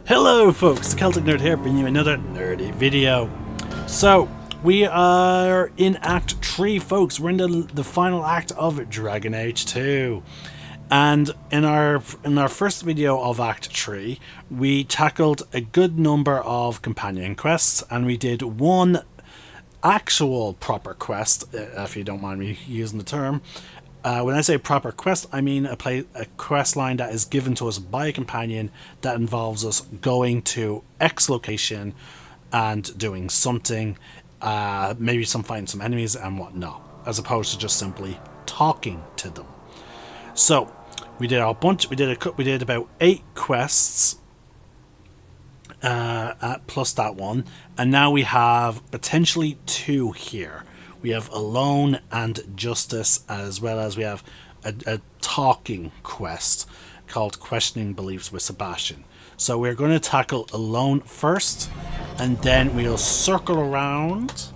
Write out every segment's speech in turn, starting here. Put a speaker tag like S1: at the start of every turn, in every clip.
S1: Hello folks, the Celtic Nerd here, bringing you another nerdy video. So, we are in Act 3 folks, we're in the final act of Dragon Age 2. And in our first video of Act 3, we tackled a good number of companion quests, and we did one actual proper quest, if you don't mind me using the term. When I say proper quest, I mean a quest line that is given to us by a companion that involves us going to X location and doing something, maybe fighting some enemies and whatnot, as opposed to just simply talking to them. So we did a bunch. We did about 8 quests, plus that one, and now we have potentially 2 here. We have Alone and Justice, as well as we have a talking quest called Questioning Beliefs with Sebastian. So we're going to tackle Alone first, and then we'll circle around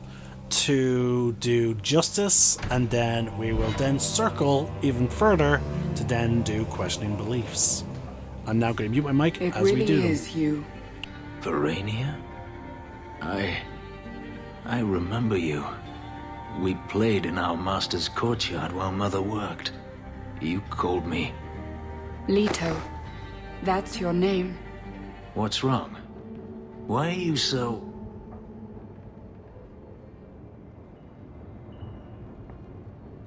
S1: to do Justice, and then we will then circle even further to then do Questioning Beliefs. I'm now going to mute my mic as we do them. It really is you.
S2: Verania? I remember you. We played in our master's courtyard while Mother worked. You called me...
S3: Leto. That's your name.
S2: What's wrong? Why are you so...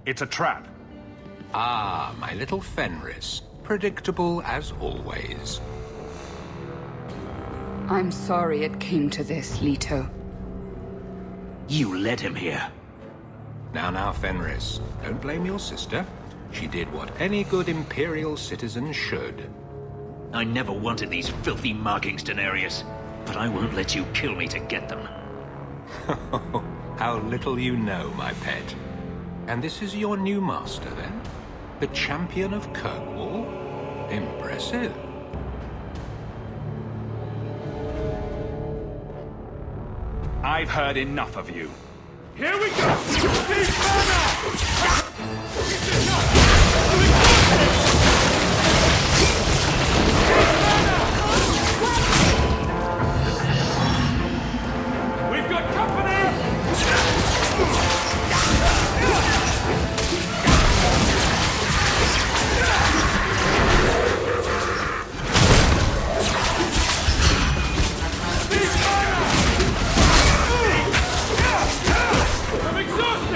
S4: It's a trap.
S5: Ah, my little Fenris. Predictable as always.
S3: I'm sorry it came to this, Leto.
S2: You led him here.
S5: Now, Fenris. Don't blame your sister. She did what any good Imperial citizen should.
S2: I never wanted these filthy markings, Daenerys. But I won't let you kill me to get them.
S5: How little you know, my pet. And this is your new master, then? The champion of Kirkwall? Impressive.
S4: I've heard enough of you. Here we go! Deep burner! We've got company! I'm exhausted!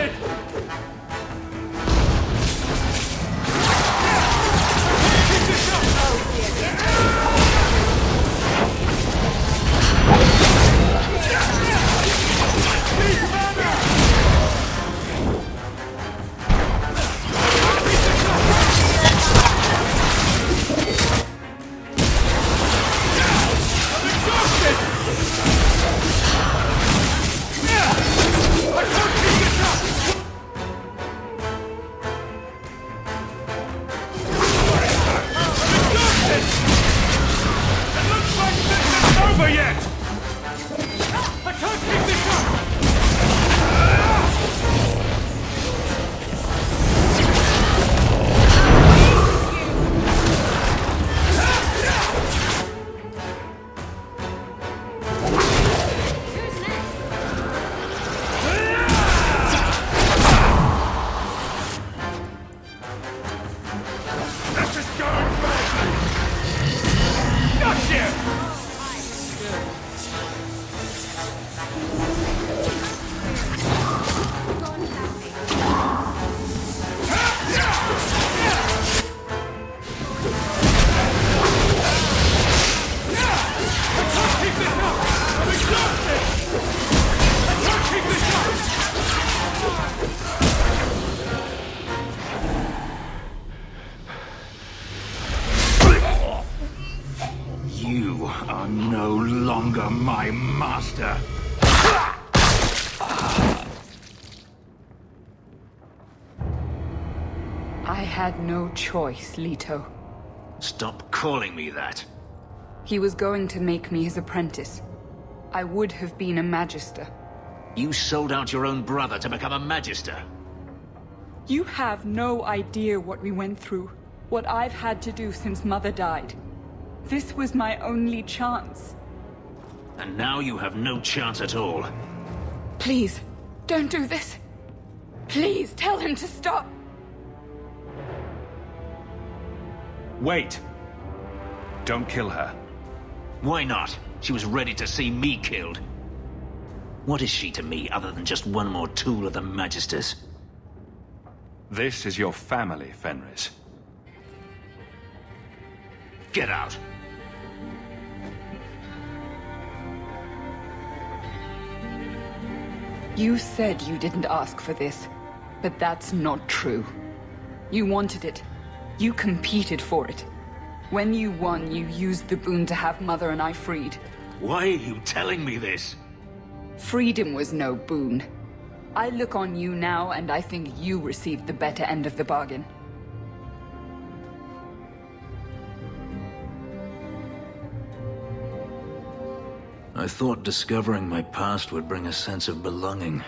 S2: You are no longer my master.
S3: I had no choice, Leto.
S2: Stop calling me that.
S3: He was going to make me his apprentice. I would have been a magister.
S2: You sold out your own brother to become a magister.
S3: You have no idea what we went through, what I've had to do since Mother died. This was my only chance.
S2: And now you have no chance at all.
S3: Please, don't do this. Please, tell him to stop.
S4: Wait! Don't kill her.
S2: Why not? She was ready to see me killed. What is she to me other than just one more tool of the Magisters?
S4: This is your family, Fenris.
S2: Get out!
S3: You said you didn't ask for this, but that's not true. You wanted it. You competed for it. When you won, you used the boon to have Mother and I freed.
S2: Why are you telling me this?
S3: Freedom was no boon. I look on you now, and I think you received the better end of the bargain.
S2: I thought discovering my past would bring a sense of belonging,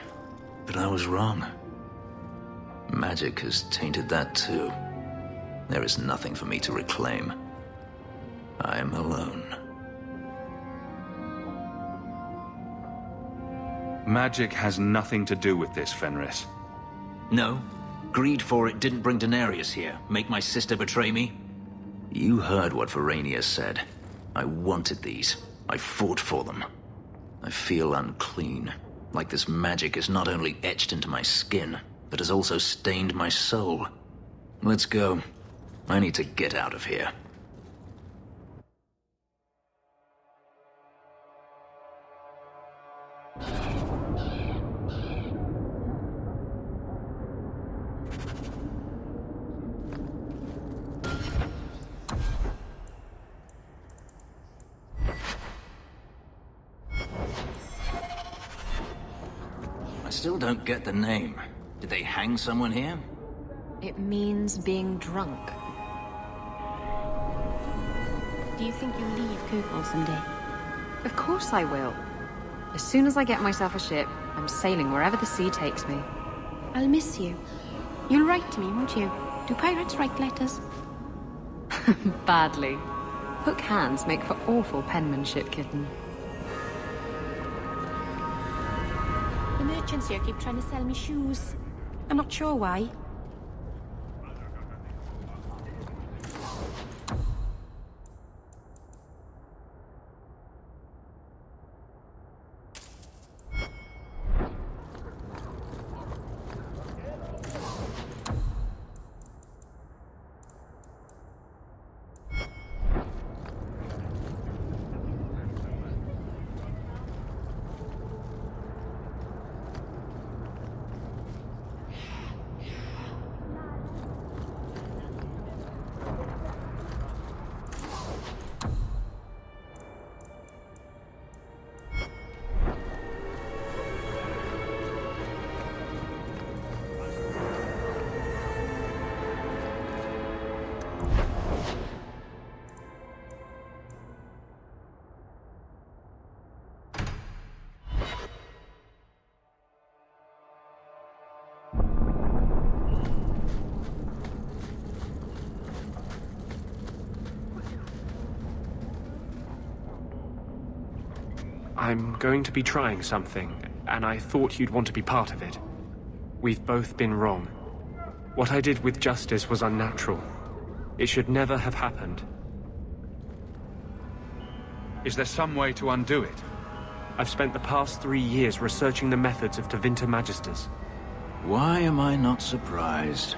S2: but I was wrong. Magic has tainted that too. There is nothing for me to reclaim. I am alone.
S4: Magic has nothing to do with this, Fenris.
S2: No, greed for it didn't bring Daenerys here, make my sister betray me. You heard what Varania said. I wanted these. I fought for them. I feel unclean, like this magic is not only etched into my skin, but has also stained my soul. Let's go. I need to get out of here. I still don't get the name. Did they hang someone here?
S6: It means being drunk. Do you think you'll leave Kukul someday?
S7: Of course I will. As soon as I get myself a ship, I'm sailing wherever the sea takes me.
S6: I'll miss you. You'll write to me, won't you? Do pirates write letters?
S7: Badly. Hook hands make for awful penmanship, kitten.
S6: The merchants here keep trying to sell me shoes. I'm not sure why.
S8: I'm going to be trying something, and I thought you'd want to be part of it. We've both been wrong. What I did with Justice was unnatural. It should never have happened.
S4: Is there some way to undo it?
S8: I've spent the past 3 years researching the methods of Tevinter Magisters.
S2: Why am I not surprised?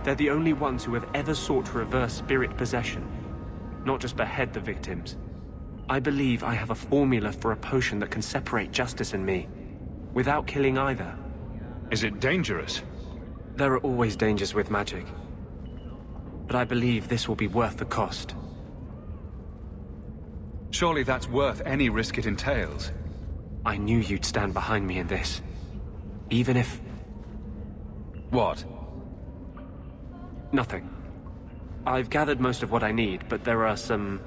S8: They're the only ones who have ever sought to reverse spirit possession, not just behead the victims. I believe I have a formula for a potion that can separate Justice and me, without killing either.
S4: Is it dangerous?
S8: There are always dangers with magic. But I believe this will be worth the cost.
S4: Surely that's worth any risk it entails.
S8: I knew you'd stand behind me in this. Even if...
S4: What?
S8: Nothing. I've gathered most of what I need, but there are some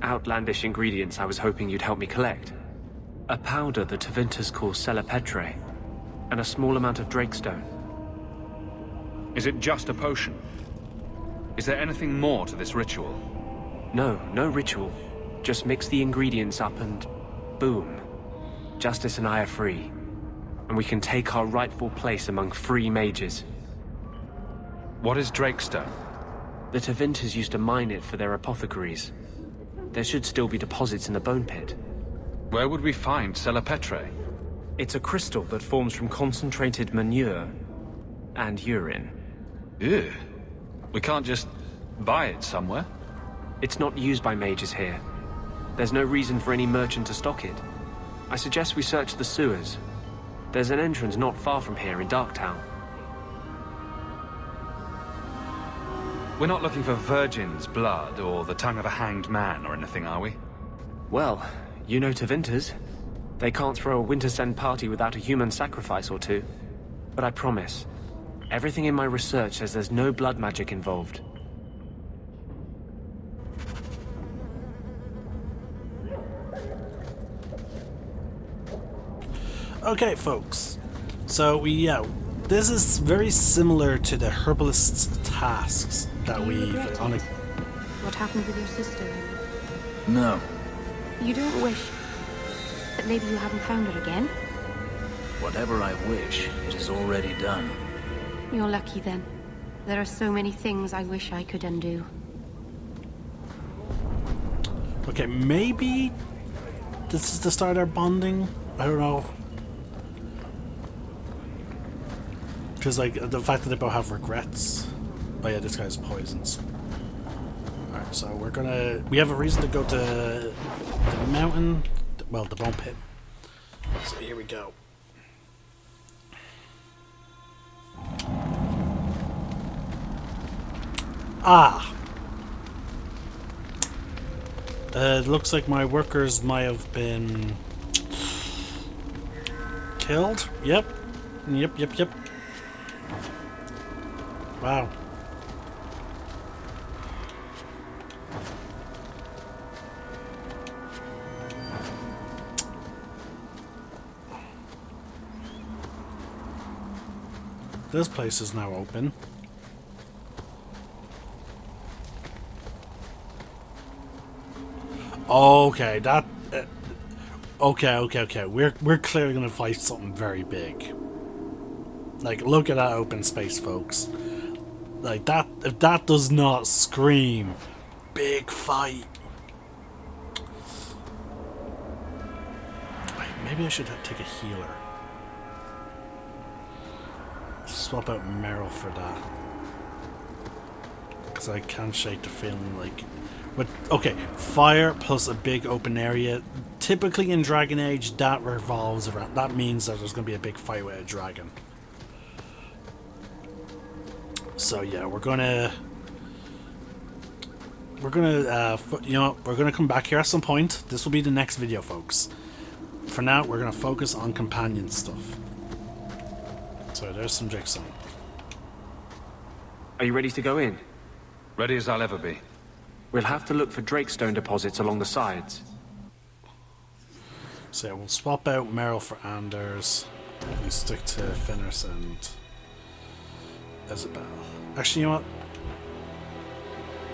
S8: outlandish ingredients I was hoping you'd help me collect. A powder the Tevinters call Celepetre, and a small amount of Drakestone.
S4: Is it just a potion? Is there anything more to this ritual?
S8: No, no ritual. Just mix the ingredients up and boom. Justice and I are free. And we can take our rightful place among free mages.
S4: What is Drakestone?
S8: The Tevinters used to mine it for their apothecaries. There should still be deposits in the bone pit.
S4: Where would we find Celepetre?
S8: It's a crystal that forms from concentrated manure and urine.
S4: Ew. We can't just buy it somewhere?
S8: It's not used by mages here. There's no reason for any merchant to stock it. I suggest we search the sewers. There's an entrance not far from here in Darktown.
S4: We're not looking for virgin's blood or the tongue of a hanged man or anything, are we?
S8: Well, you know Tevinters. They can't throw a Wintersend party without a human sacrifice or two. But I promise, everything in my research says there's no blood magic involved.
S1: Okay, folks. So this is very similar to the herbalist's tasks that we've on a...
S6: What happened with your sister?
S2: No.
S6: You don't wish that maybe you haven't found her again?
S2: Whatever I wish, it is already done.
S6: You're lucky then. There are so many things I wish I could undo.
S1: Okay, maybe this is the start of our bonding? I don't know. Because, like, the fact that they both have regrets. Oh yeah, this guy's poisons. Alright, so we're gonna... We have a reason to go to the mountain. Well, the bone pit. So here we go. Ah! It looks like my workers might have been... killed? Yep. Yep. Wow. This place is now open. Okay, that... Okay. We're clearly gonna fight something very big. Like, look at that open space, folks. Like, that... If that does not scream big fight. Wait, maybe I should take a healer. Swap out Meryl for that. Because I can't shake the feeling like... But, okay, fire plus a big open area. Typically in Dragon Age, that revolves around... That means that there's going to be a big fight with a dragon. So, yeah, we're going to... you know what? We're going to come back here at some point. This will be the next video, folks. For now, we're going to focus on companion stuff. So, there's some Jigsaw.
S8: Are you ready to go in?
S4: Ready as I'll ever be.
S8: We'll have to look for Drakestone deposits along the sides.
S1: So yeah, we'll swap out Meryl for Anders and stick to Finnis and Isabel. Actually, you know what?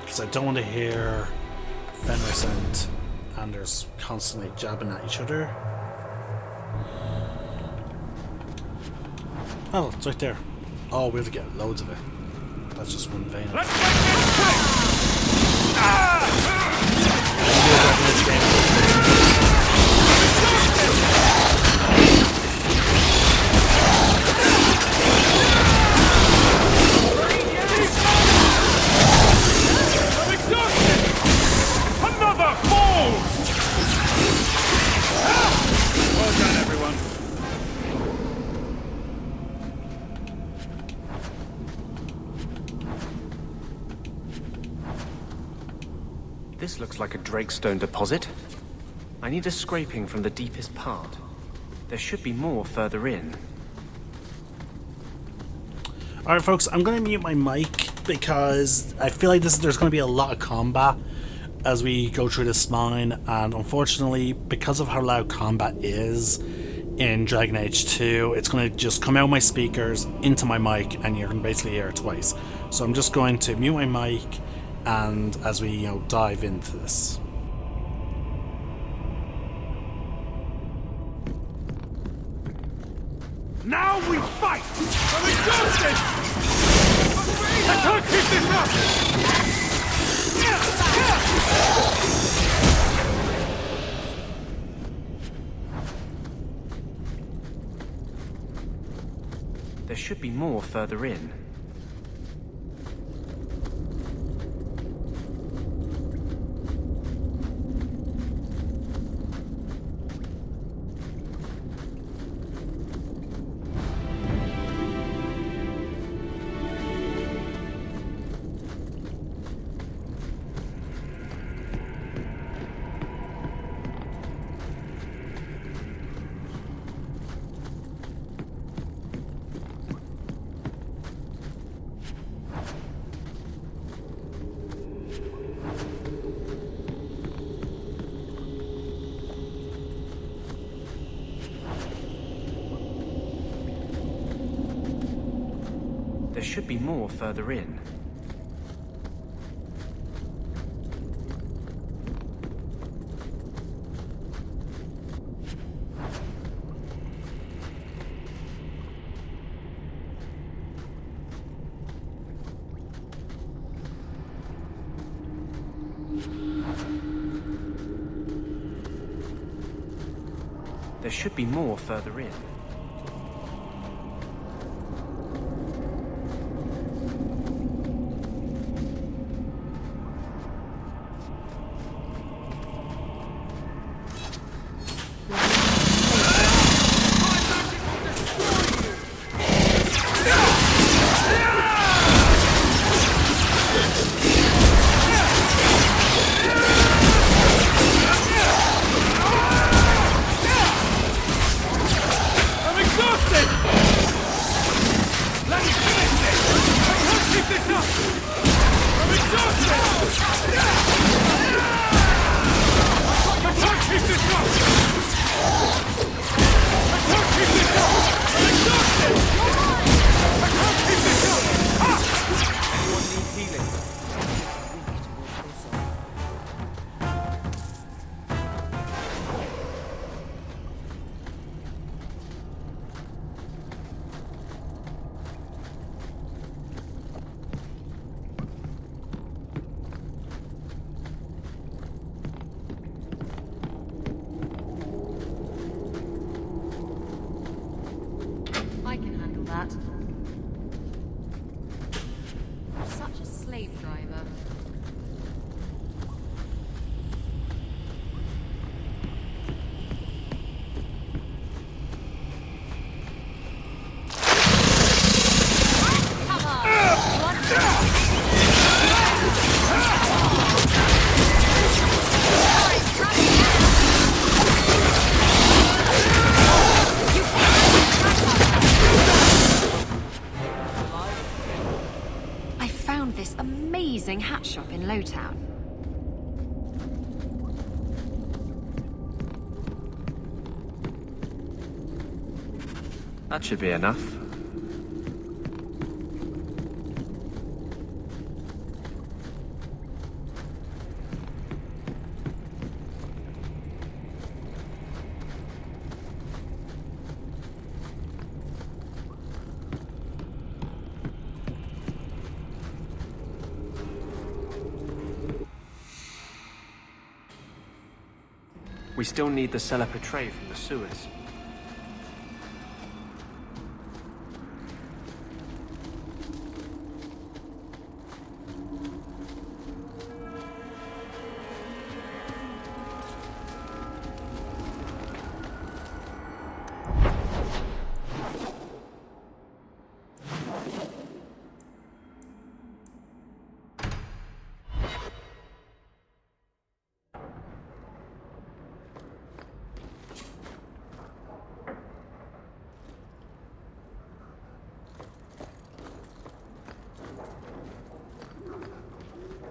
S1: Because I don't want to hear Fenris and Anders constantly jabbing at each other. Oh, it's right there. Oh, we have to get loads of it. That's just one vein.
S4: Another fall! Well done, everyone.
S8: This looks like a Drakestone deposit. I need a scraping from the deepest part. There should be more further in.
S1: Alright folks, I'm going to mute my mic because I feel like there's going to be a lot of combat as we go through this mine, and unfortunately, because of how loud combat is in Dragon Age 2, it's going to just come out of my speakers into my mic and you're going to basically hear it twice. So I'm just going to mute my mic and as we dive into this.
S4: Now we fight! I'm exhausted! I can't keep this up!
S8: There should be more further in. There should be more further in. There should be more further in.
S7: I can handle that. Such a slave driver. Come on! You want I found this amazing hat shop in Lowtown.
S8: That should be enough. We still need the cellar portray from the sewers.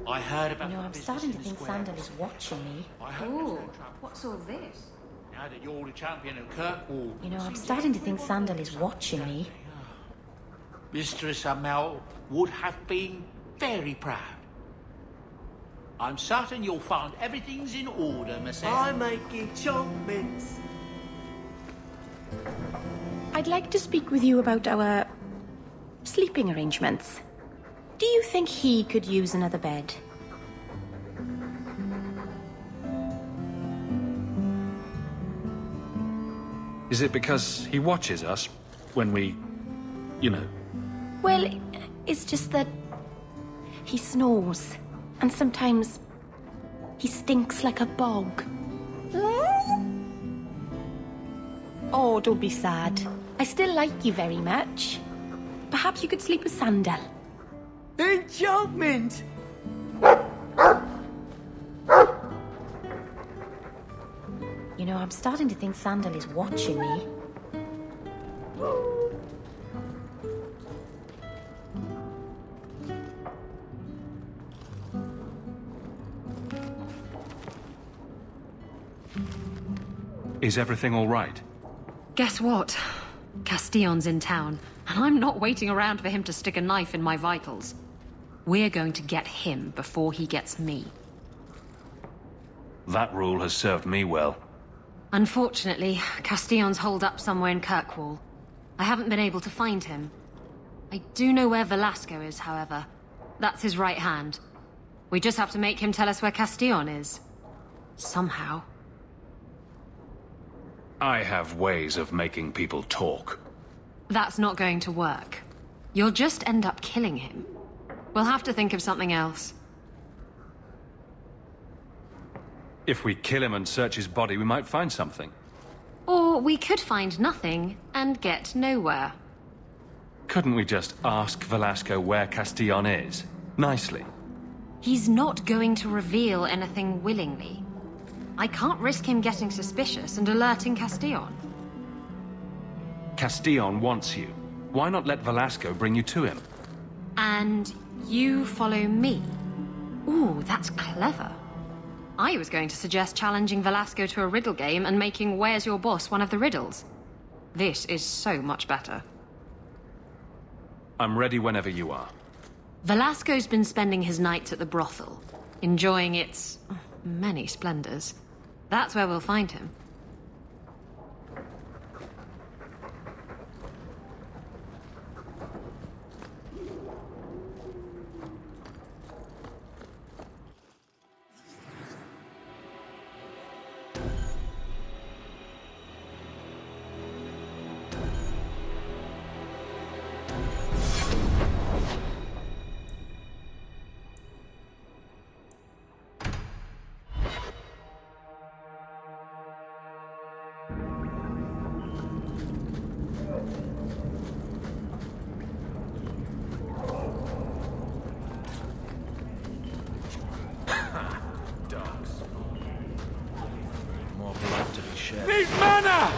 S9: I heard about
S6: I'm starting to think Sandal is watching me.
S7: Ooh, what's all this?
S9: Now that you're the champion of Kirkwall.
S6: I'm starting to think Sandal is watching me.
S9: Mistress Amel would have been very proud. I'm certain you'll find everything's in order, Miss
S10: I'm making chocolate.
S6: I'd like to speak with you about our sleeping arrangements. Do you think he could use another bed?
S11: Is it because he watches us when we, you know?
S6: Well, it's just that he snores, and sometimes he stinks like a bog. Oh, don't be sad. I still like you very much. Perhaps you could sleep with Sandal.
S10: Enchantment!
S6: You know, I'm starting to think Sandal is watching me.
S11: Is everything all right?
S7: Guess what? Castillon's in town, and I'm not waiting around for him to stick a knife in my vitals. We're going to get him before he gets me.
S11: That rule has served me well.
S7: Unfortunately, Castillon's holed up somewhere in Kirkwall. I haven't been able to find him. I do know where Velasco is, however. That's his right hand. We just have to make him tell us where Castillon is. Somehow.
S11: I have ways of making people talk.
S7: That's not going to work. You'll just end up killing him. We'll have to think of something else.
S11: If we kill him and search his body, we might find something.
S7: Or we could find nothing and get nowhere.
S11: Couldn't we just ask Velasco where Castillon is? Nicely.
S7: He's not going to reveal anything willingly. I can't risk him getting suspicious and alerting Castillon.
S11: Castillon wants you. Why not let Velasco bring you to him?
S7: And you follow me? Ooh, that's clever. I was going to suggest challenging Velasco to a riddle game and making Where's Your Boss one of the riddles. This is so much better.
S11: I'm ready whenever you are.
S7: Velasco's been spending his nights at the brothel, enjoying its many splendors. That's where we'll find him.
S4: Need mana!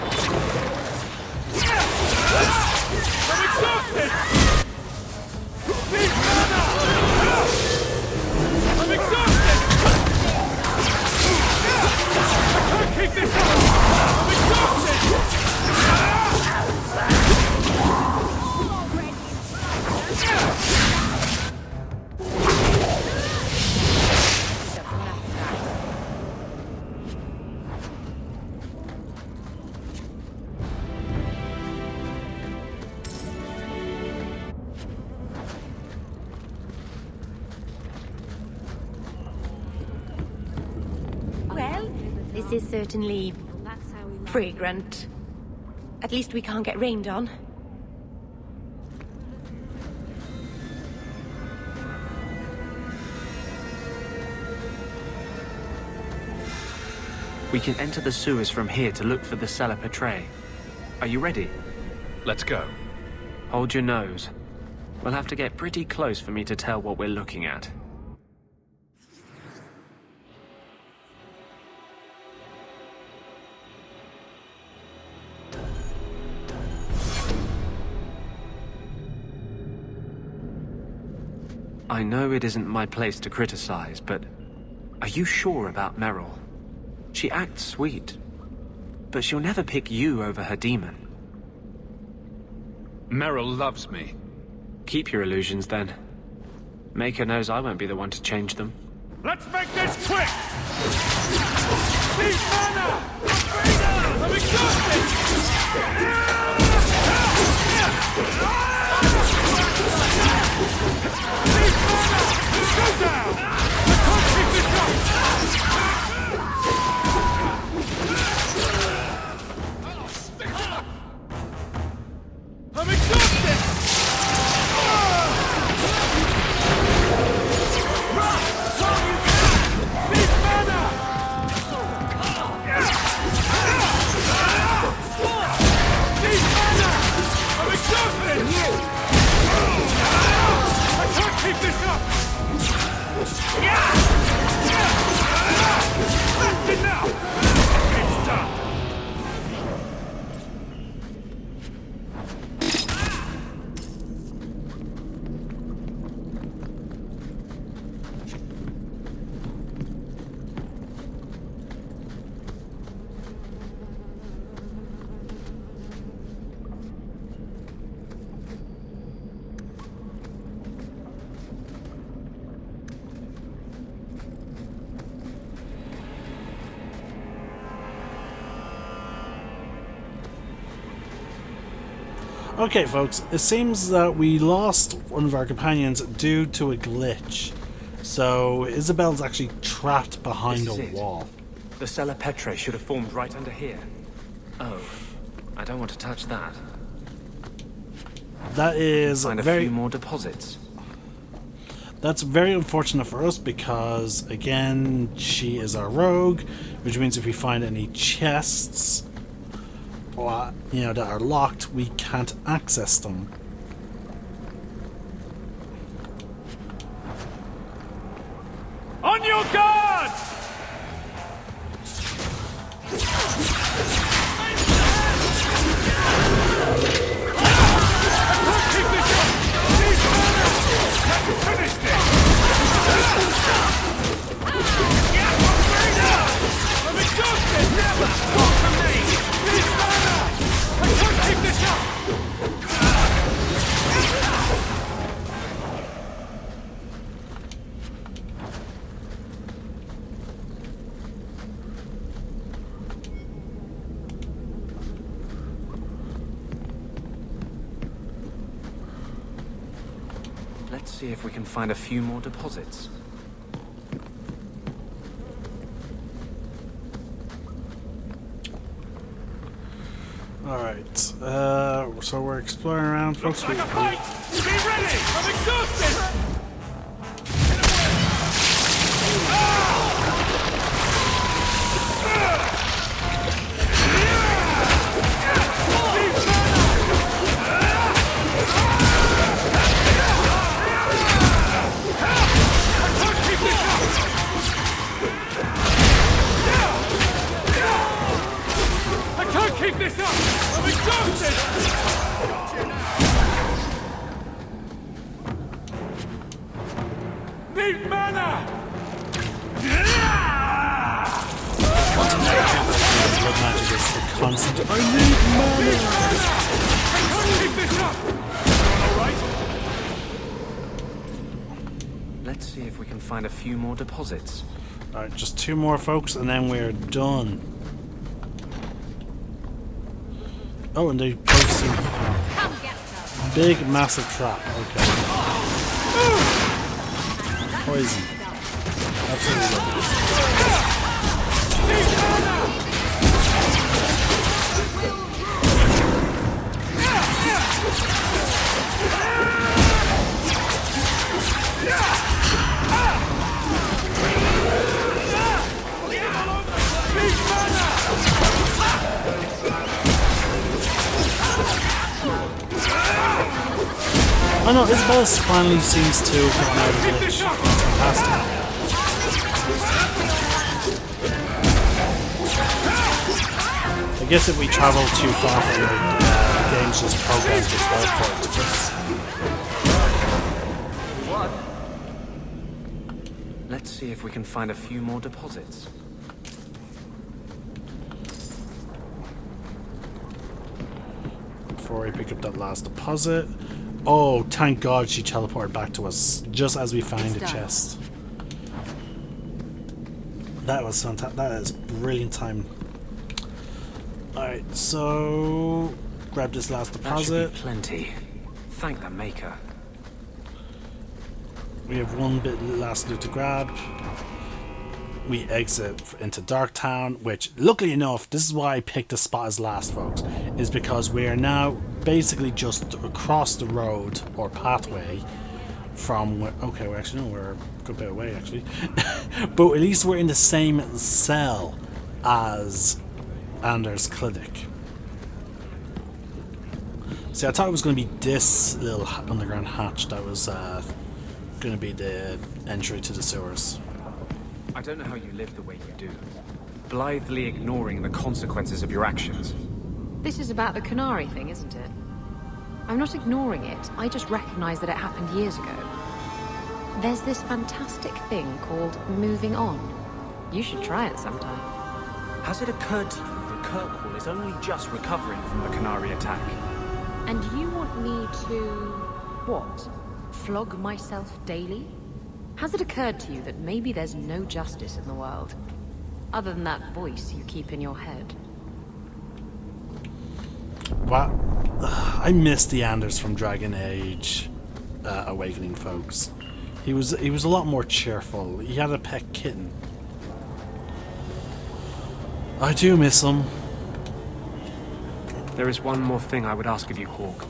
S4: I'm exhausted! Need mana! I'm exhausted! I can't keep this up! I'm exhausted!
S6: This is certainly fragrant. At least we can't get rained on.
S8: We can enter the sewers from here to look for the cellar Petre. Are you ready?
S11: Let's go.
S8: Hold your nose. We'll have to get pretty close for me to tell what we're looking at. I know it isn't my place to criticize, but are you sure about Meryl? She acts sweet, but she'll never pick you over her demon.
S11: Meryl loves me.
S8: Keep your illusions, then. Maker knows I won't be the one to change them.
S4: Let's make this quick! Need mana! I'm exhausted! Need mana! Go down! I can't keep this up! I'm exhausted! Need mana! Need mana! I'm exhausted! I can't keep this up! That's enough! It's done!
S1: Okay, folks, it seems that we lost one of our companions due to a glitch. So Isabel's actually trapped behind
S8: This
S1: a
S8: is it.
S1: wall.
S8: The cellar Petre should have formed right under here. Oh, I don't want to touch that.
S1: That is
S8: Find a
S1: very
S8: few more deposits.
S1: That's very unfortunate for us because, again, she is our rogue, which means if we find any chests, or, you know, that are locked, we can't access them.
S4: On your guard! Finish this! I'm exhausted! Talk to me! Need mana! I can't keep this up!
S8: Let's see if we can find a few more deposits.
S1: Alright, so we're exploring around, folks.
S4: Looks like a fight! Be ready! I'm exhausted! I can't keep this up! I'm exhausted! Need mana!
S1: Blood magic is the constant. I need mana!
S4: I can't keep this up! Everyone alright?
S8: Let's see if we can find a few more deposits.
S1: Alright, just two more, folks, and then we're done. Oh, and they post some big, massive trap. Okay. Poison. Absolutely love Oh no, Isabella finally seems to come out of the glitch. That's fantastic. I guess if we travel too far from the game's just programmed to teleport to us.
S8: Let's see if we can find a few more deposits.
S1: Before we pick up that last deposit. Oh, thank God she teleported back to us just as we find the chest. That was fantastic. That is brilliant time. Alright, so grab this last
S8: That
S1: deposit.
S8: should be plenty. Thank the Maker.
S1: We have one bit last loot to grab. We exit into Darktown, which, luckily enough, this is why I picked this spot as last, folks, is because we are now basically just across the road, or pathway, from where... Okay, well, actually, no, we're a good bit away, actually. But at least we're in the same cell as Anders' clinic. See, I thought it was going to be this little underground hatch that was going to be the entry to the sewers.
S8: I don't know how you live the way you do, blithely ignoring the consequences of your actions.
S7: This is about the Canary thing, isn't it? I'm not ignoring it, I just recognize that it happened years ago. There's this fantastic thing called moving on. You should try it sometime.
S8: Has it occurred to you that Kirkwall is only just recovering from the Canary attack?
S7: And you want me to... what? Flog myself daily? Has it occurred to you that maybe there's no justice in the world? Other than that voice you keep in your head?
S1: Wow. I miss the Anders from Dragon Age Awakening, folks. He was a lot more cheerful. He had a pet kitten. I do miss him.
S8: There is one more thing I would ask of you, Hawk.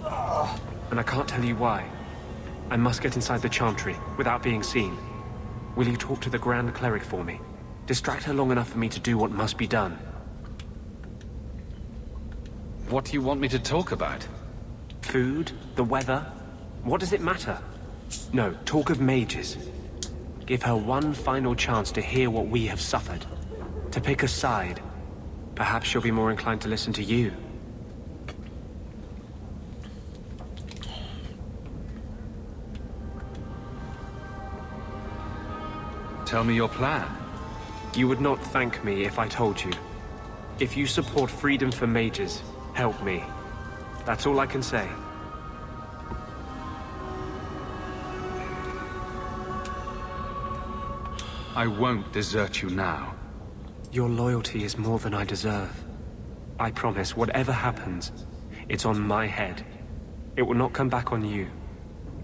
S8: And I can't tell you why. I must get inside the Chantry without being seen. Will you talk to the Grand Cleric for me? Distract her long enough for me to do what must be done.
S11: What do you want me to talk about?
S8: Food? The weather? What does it matter? No, talk of mages. Give her one final chance to hear what we have suffered. To pick a side. Perhaps she'll be more inclined to listen to you.
S11: Tell me your plan.
S8: You would not thank me if I told you. If you support freedom for mages, help me. That's all I can say.
S11: I won't desert you now.
S8: Your loyalty is more than I deserve. I promise, whatever happens, it's on my head. It will not come back on you.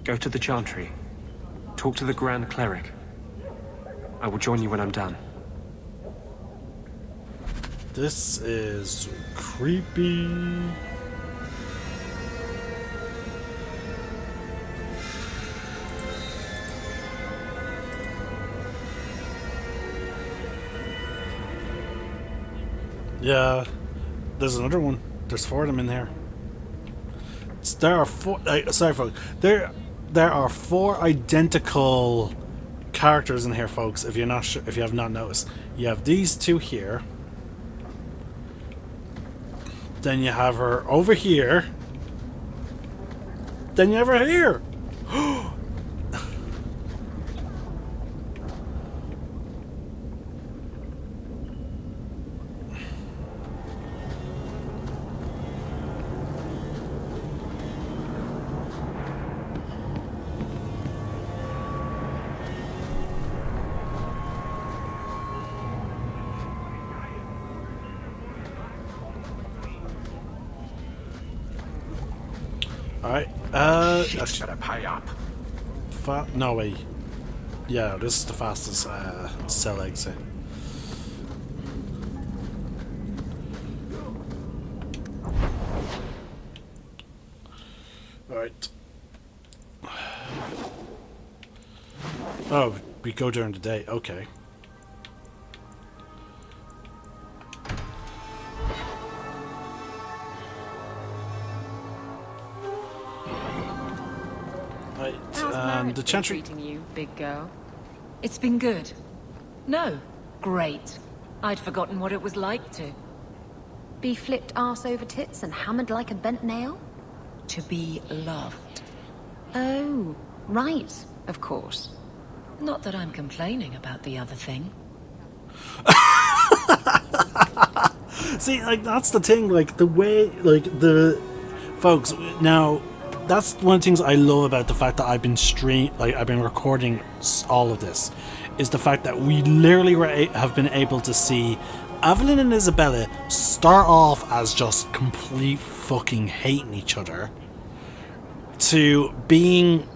S8: Go to the Chantry. Talk to the Grand Cleric. I will join you when I'm done.
S1: This is creepy. Yeah, there's another one. There's 4 of them in here. There are 4. Sorry, folks. There are 4 identical characters in here, folks. If you're not sure, if you have not noticed, you have these 2 here. Then you have her over here. Then you have her here. Alright,
S5: She's better pay up.
S1: no way. Yeah, this is the fastest cell exit. Alright. Oh, we go during the day, okay. The Chantry
S3: treating you, big girl. It's been good. No, great. I'd forgotten what it was like to
S7: Be flipped arse over tits and hammered like a bent nail?
S3: be loved.
S7: Oh, right, of course.
S3: Not that I'm complaining about the other thing.
S1: See, like, that's the thing, like, the way, like, the... Folks, now, that's one of the things I love about the fact that I've been I've been recording all of this, is the fact that we literally have been able to see Evelyn and Isabella start off as just complete fucking hating each other to being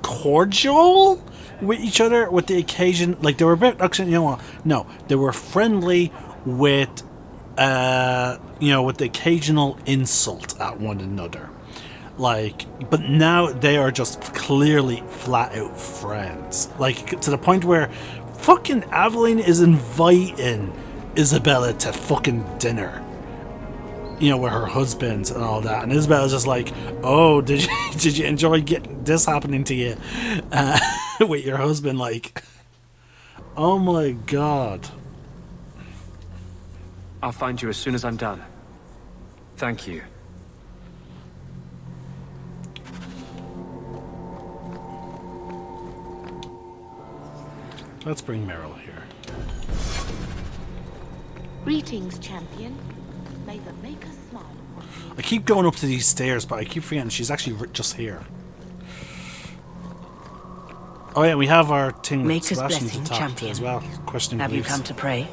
S1: cordial with each other, with the occasion, like they were a bit, actually, you know what, no, they were friendly with with the occasional insult at one another, like, but now they are just clearly flat out friends, like to the point where fucking Evelyn is inviting Isabella to fucking dinner, with her husband and all that, and Isabella's just like, oh, did you enjoy getting this happening to you with your husband? Like, oh my god.
S8: I'll find you as soon as I'm done. Thank you.
S1: Let's bring Meryl here.
S12: Greetings, champion. May the Maker smile upon you.
S1: I keep going up to these stairs, but I keep forgetting she's actually just here. Oh yeah, we have our thing with
S12: Maker's
S1: Sebastian
S12: blessing,
S1: to talk
S12: champion.
S1: to as well. Questioning
S12: Have you
S1: beliefs.
S12: come to pray?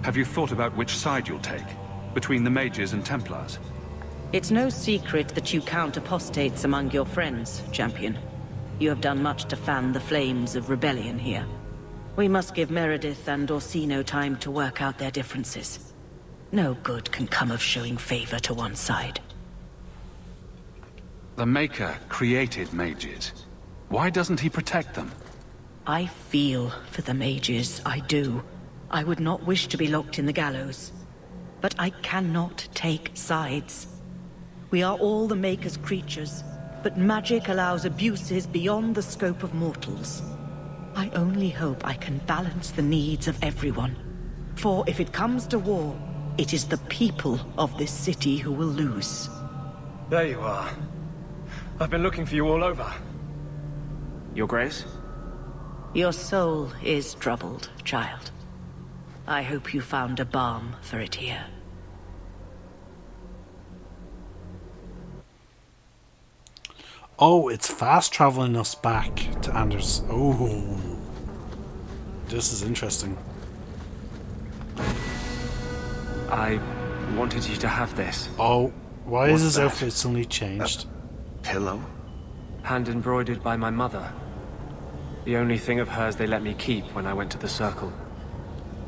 S4: Have you thought about which side you'll take? Between the mages and Templars?
S12: It's no secret that you count apostates among your friends, champion. You have done much to fan the flames of rebellion here. We must give Meredith and Orsino time to work out their differences. No good can come of showing favor to one side.
S4: The Maker created mages. Why doesn't he protect them?
S12: I feel for the mages, I do. I would not wish to be locked in the gallows. But I cannot take sides. We are all the Maker's creatures, but magic allows abuses beyond the scope of mortals. I only hope I can balance the needs of everyone. For if it comes to war, it is the people of this city who will lose.
S8: There you are. I've been looking for you all over. Your Grace?
S12: Your soul is troubled, child. I hope you found a balm for it here.
S1: Oh, it's fast traveling us back to Anders. Oh, this is interesting.
S8: I wanted you to have this.
S1: Oh, why is his
S13: that?
S1: outfit suddenly changed?
S13: Pillow?
S8: Hand embroidered by my mother. The only thing of hers they let me keep when I went to the Circle.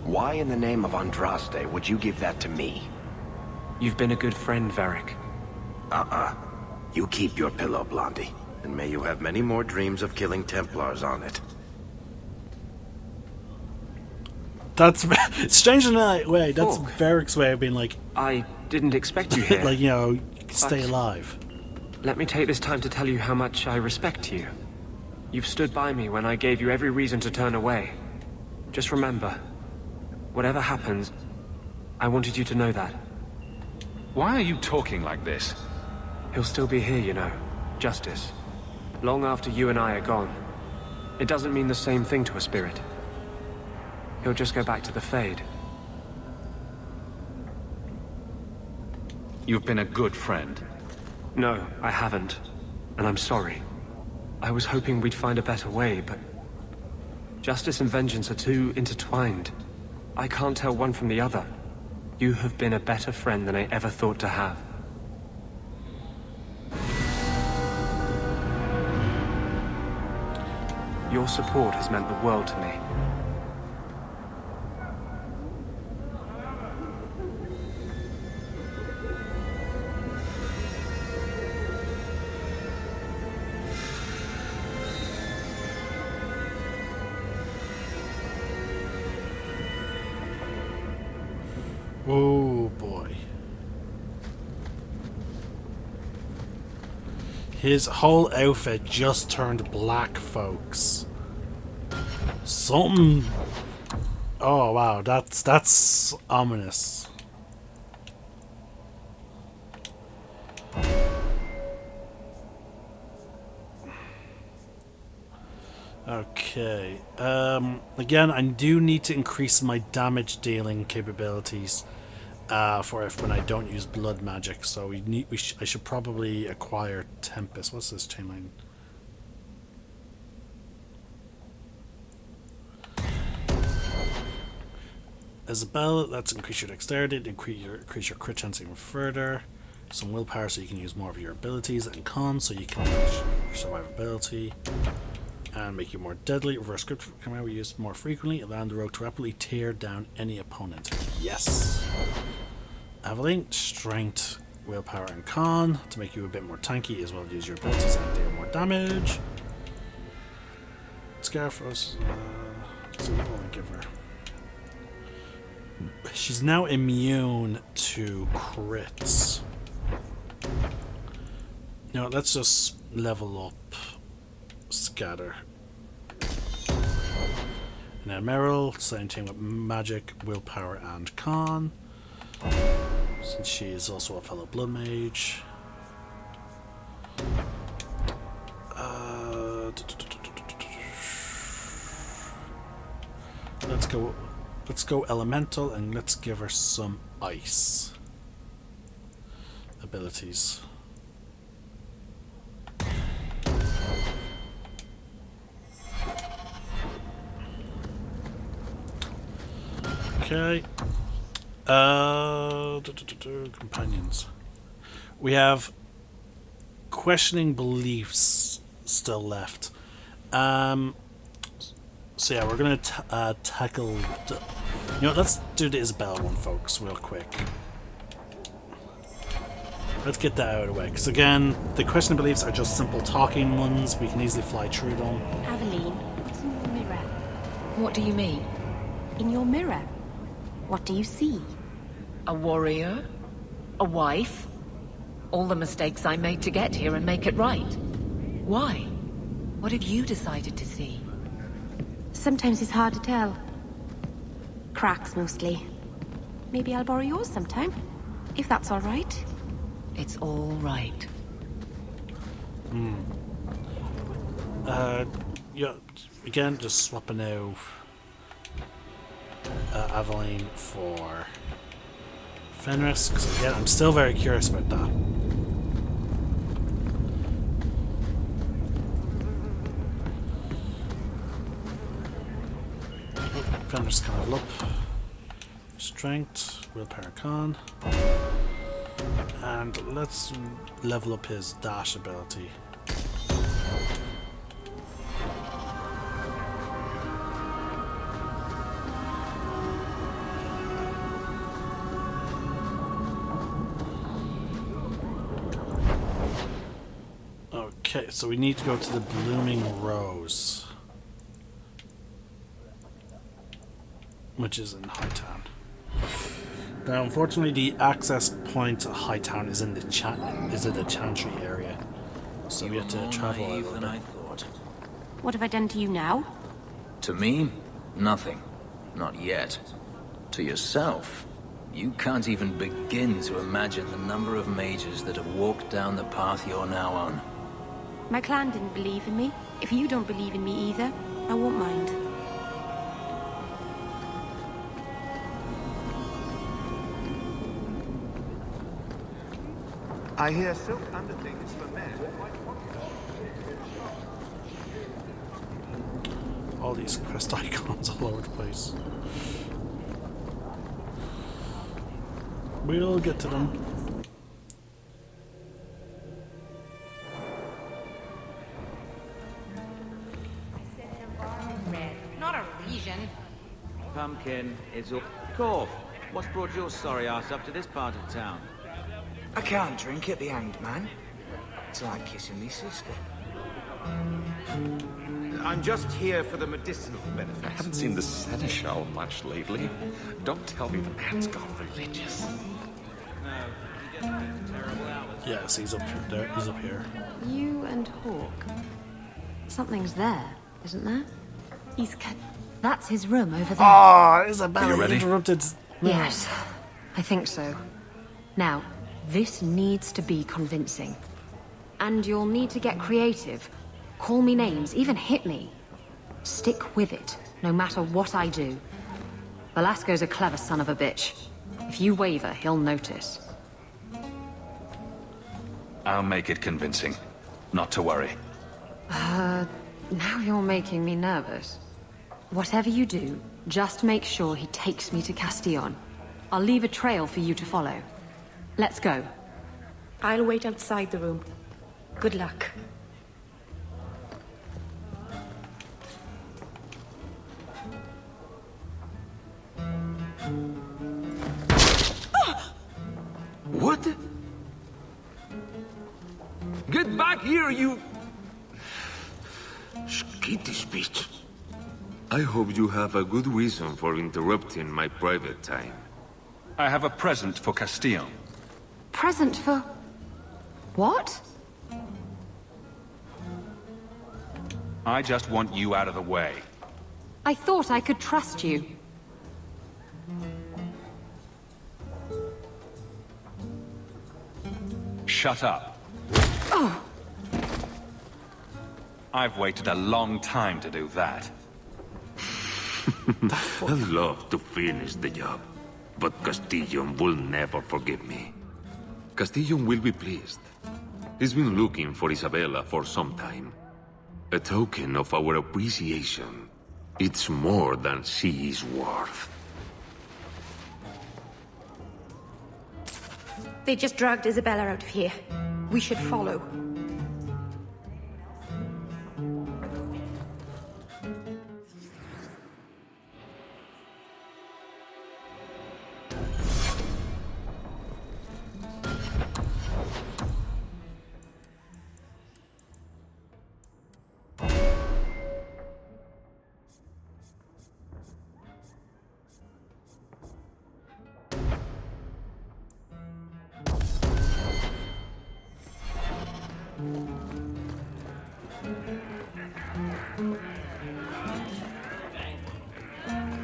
S13: Why in the name of Andraste would you give that to me?
S8: You've been a good friend, Varric.
S13: You keep your pillow, Blondie. And may you have many more dreams of killing Templars on it.
S1: That's strange in a way. That's
S8: Fork.
S1: Varric's way of being like,
S8: I didn't expect you here.
S1: like, stay alive.
S8: Let me take this time to tell you how much I respect you. You've stood by me when I gave you every reason to turn away. Just remember, whatever happens, I wanted you to know that.
S4: Why are you talking like this?
S8: He'll still be here, you know. Justice. Long after you and I are gone. It doesn't mean the same thing to a spirit. He'll just go back to the Fade.
S4: You've been a good friend.
S8: No, I haven't. And I'm sorry. I was hoping we'd find a better way, but... Justice and vengeance are too intertwined. I can't tell one from the other. You have been a better friend than I ever thought to have. Your support has meant the world to me.
S1: Oh boy. His whole outfit just turned black, folks. Something. Oh wow, that's ominous. Okay. Again, I do need to increase my damage dealing capabilities for if when I don't use blood magic. So I should probably acquire Tempest. What's this chain line? Isabel, let's increase your dexterity, increase your crit chance even further. Some willpower so you can use more of your abilities, and con so you can increase your survivability. And make you more deadly. Reverse script command we use more frequently. Allow the rogue to rapidly tear down any opponent. Yes! Aveline, strength, willpower, and con to make you a bit more tanky, as well as use your abilities and deal more damage. Scarf, let's see what I want to give her. She's now immune to crits. No, let's just level up Scatter. And now Meryl, same thing with magic, willpower, and con. Since she is also a fellow blood mage. Let's go elemental, and let's give her some ice abilities. Okay. Companions. We have questioning beliefs still left. So yeah, we're gonna tackle. You know what, let's do the Isabel one, folks, real quick. Let's get that out of the way, because again, the questioning beliefs are just simple talking ones. We can easily fly through them.
S6: Aveline, what's in your mirror?
S14: What do you mean?
S6: In your mirror. What do you see?
S14: A warrior? A wife? All the mistakes I made to get here and make it right. Why? What have you decided to see?
S6: Sometimes it's hard to tell. Cracks, mostly. Maybe I'll borrow yours sometime, if that's all right.
S14: It's all right.
S1: Yeah, again, just swapping out Aveline for Fenris, because again, I'm still very curious about that. Fenris can level up. Strength, willpower, con. And let's level up his dash ability. Okay, so we need to go to the Blooming Rose, which is in Hightown. Now, unfortunately, the access point to Hightown is in the Chantry area, so we have to travel a little bit.
S6: What have I done to you now?
S2: To me, nothing. Not yet. To yourself, you can't even begin to imagine the number of mages that have walked down the path you're now on.
S6: My clan didn't believe in me. If you don't believe in me either, I won't mind.
S15: I hear silk underthings for men.
S1: All these quest icons all over the place. We'll get to them.
S16: Not a lesion.
S17: Pumpkin, it's all... Corv, what's brought your sorry ass up to this part of town?
S18: I can't drink at the Hanged Man. It's like kissing me sister.
S15: I'm just here for the medicinal benefits.
S19: I haven't seen the Seneschal much lately. Don't tell me the man's gone religious.
S17: No, he just makes terrible hours.
S1: Yes, he's up there. He's up here.
S7: You and Hawk. Something's there, isn't there?
S6: He's cut.
S7: That's his room over there.
S1: Ah, Isabella,
S11: you ready?
S1: interrupted.
S7: Yes, I think so. Now, this needs to be convincing. And you'll need to get creative. Call me names, even hit me. Stick with it, no matter what I do. Velasco's a clever son of a bitch. If you waver, he'll notice.
S11: I'll make it convincing. Not to worry.
S7: Now you're making me nervous. Whatever you do, Just make sure he takes me to Castillon. I'll leave a trail for you to follow. Let's go.
S6: I'll wait outside the room. Good luck.
S19: What? Get back here, you...
S16: Skittish bitch. I hope you have a good reason for interrupting my private time.
S11: I have a present for Castillon.
S7: Present for... what?
S11: I just want you out of the way.
S7: I thought I could trust you.
S11: Shut up.
S7: Oh!
S11: I've waited a long time to do that.
S16: I'd love to finish the job, but Castillon will never forgive me. Castillon will be pleased. He's been looking for Isabella for some time. A token of our appreciation. It's more than she is worth.
S6: They just dragged Isabella out of here. We should follow.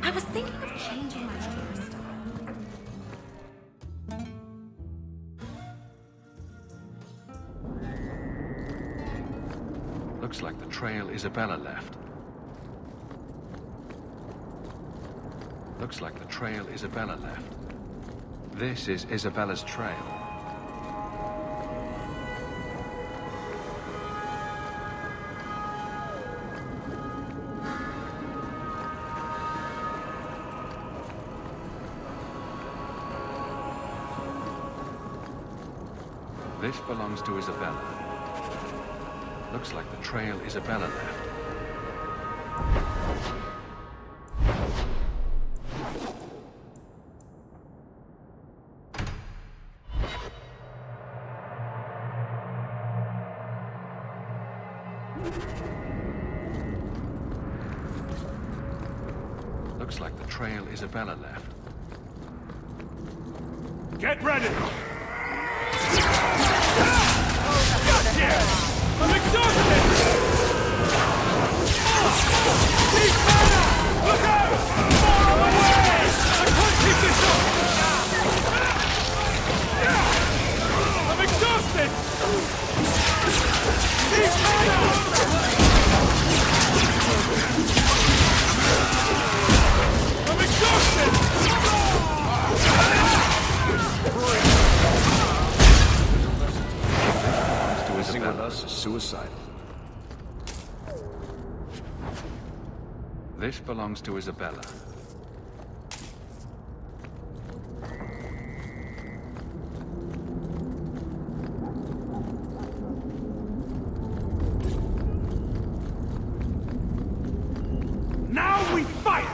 S6: I was thinking of changing my hairstyle.
S11: Looks like the trail Isabella left. Looks like the trail Isabella left. This is Isabella's trail. This belongs to Isabella. Looks like the trail Isabella left. Looks like the trail Isabella left.
S4: Get ready! I'm exhausted! Keep fire! Look out! More on the way! I can't keep this up! I'm exhausted! Keep fire! I'm exhausted!
S19: Messing with us is suicidal.
S11: This belongs to Isabella.
S4: Now we fight!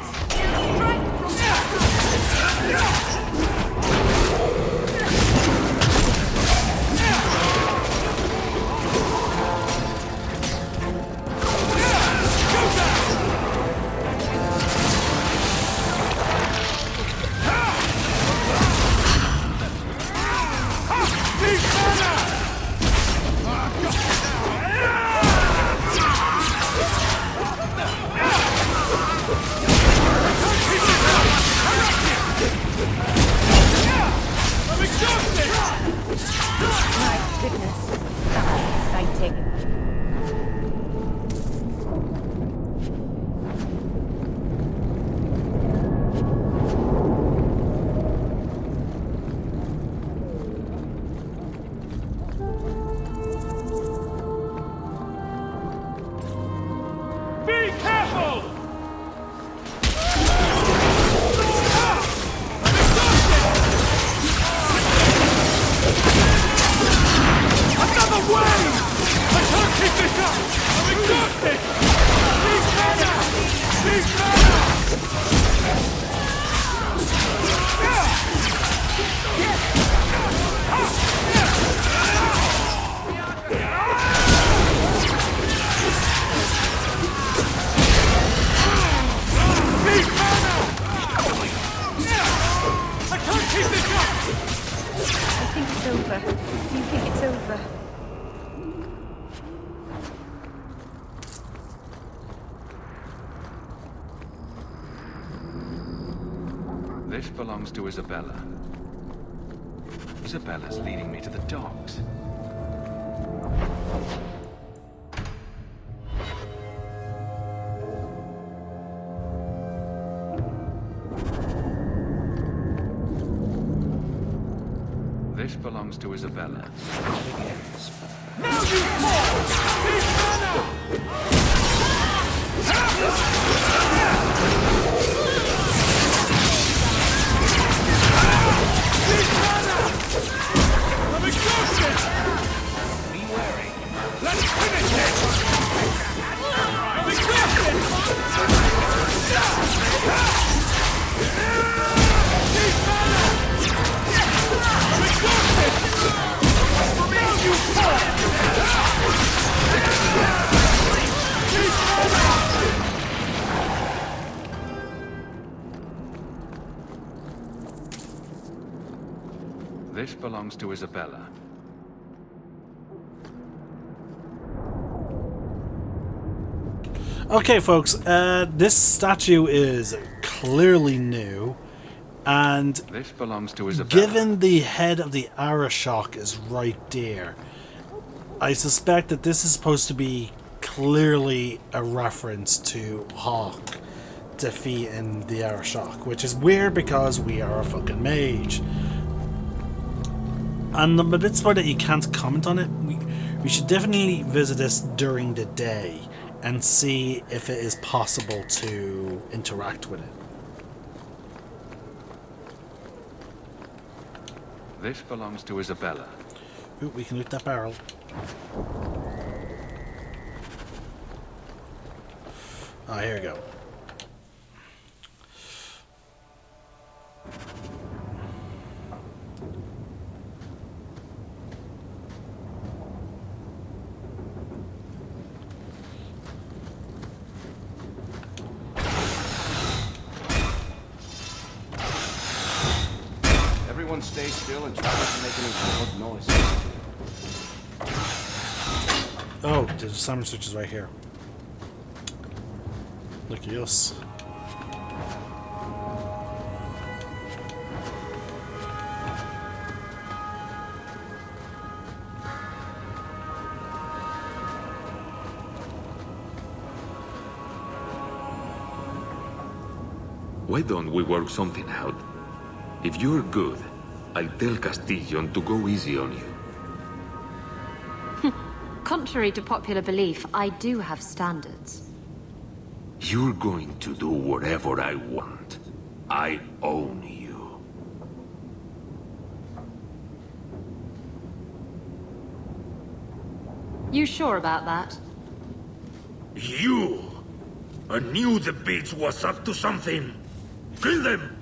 S11: This belongs to Isabella. Isabella's leading me to the docks. This belongs to Isabella.
S4: Now you fall! I'm exhausted! Be wary. Let's finish it! I'm exhausted! I'm exhausted! Now you fall!
S11: This belongs to Isabella.
S1: Okay, folks, this statue is clearly new, and
S11: this belongs to Isabella.
S1: Given the head of the Arashok is right there, I suspect that this is supposed to be clearly a reference to Hawk defeating the Arashok, which is weird because we are a fucking mage. And I'm a bit surprised that you can't comment on it. We should definitely visit this during the day and see if it is possible to interact with it.
S11: This belongs to Isabella.
S1: Ooh, we can loot that barrel. Ah, here we go.
S20: Everyone stay still and try not to make any loud noises.
S1: Oh, there's summon switches right here. Look at us.
S16: Why don't we work something out? If you're good, I'll tell Castillon to go easy on you.
S7: Contrary to popular belief, I do have standards.
S16: You're going to do whatever I want. I own you.
S7: You sure about that?
S16: You! I knew the bitch was up to something. Kill them!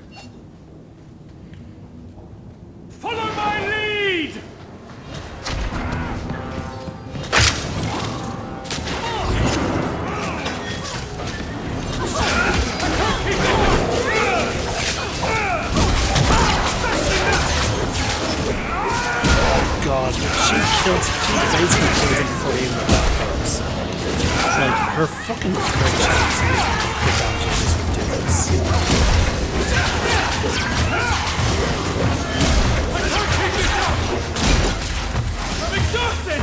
S4: Follow my lead!
S1: God, she basically killed him before he even got that close. Like, her fucking throat chance is just ridiculous.
S4: I'm exhausted!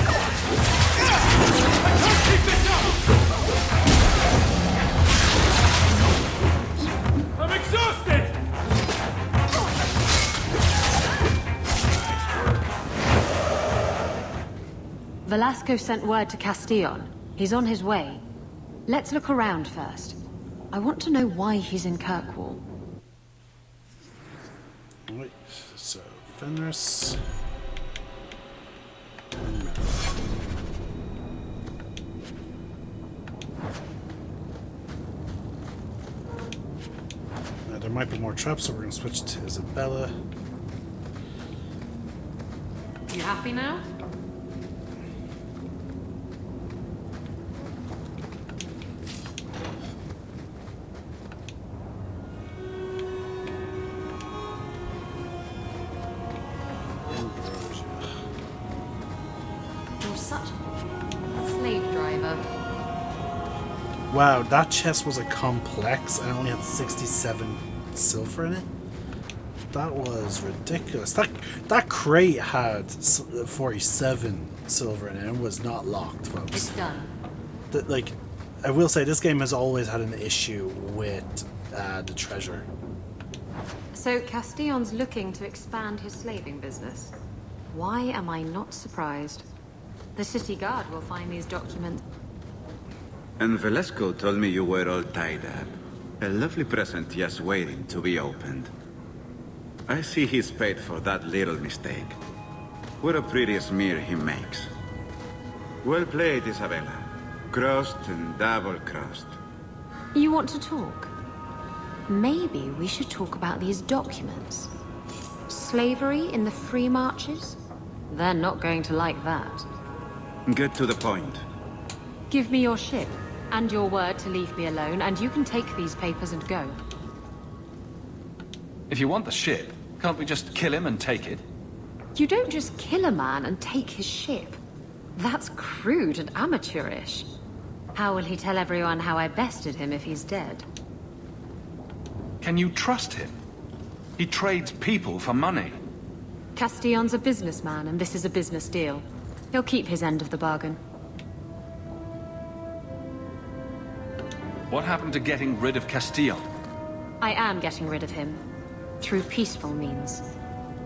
S4: I can't keep this up! I'm exhausted!
S7: Velasco sent word to Castillon. He's on his way. Let's look around first. I want to know why he's in Kirkwall.
S1: Right, so Fenris. Now, there might be more traps, so we're going to switch to Isabella.
S7: You happy now? You're such a slave driver.
S1: Wow, that chest was a complex and only had 67 silver in it. That was ridiculous. That crate had 47 silver in it and was not locked, folks.
S7: It's done.
S1: Like, I will say, this game has always had an issue with the treasure.
S7: So Castillon's looking to expand his slaving business. Why am I not surprised? The city guard will find these documents.
S21: And Velasco told me you were all tied up. A lovely present just waiting to be opened. I see he's paid for that little mistake. What a pretty smear he makes. Well played, Isabella. Crossed and double-crossed.
S7: You want to talk? Maybe we should talk about these documents. Slavery in the free marches? They're not going to like that.
S21: Get to the point.
S7: Give me your ship, and your word to leave me alone, and you can take these papers and go.
S19: If you want the ship, can't we just kill him and take it?
S7: You don't just kill a man and take his ship. That's crude and amateurish. How will he tell everyone how I bested him if he's dead?
S19: Can you trust him? He trades people for money.
S7: Castillon's a businessman, and this is a business deal. He'll keep his end of the bargain.
S19: What happened to getting rid of Castillon?
S7: I am getting rid of him. Through peaceful means.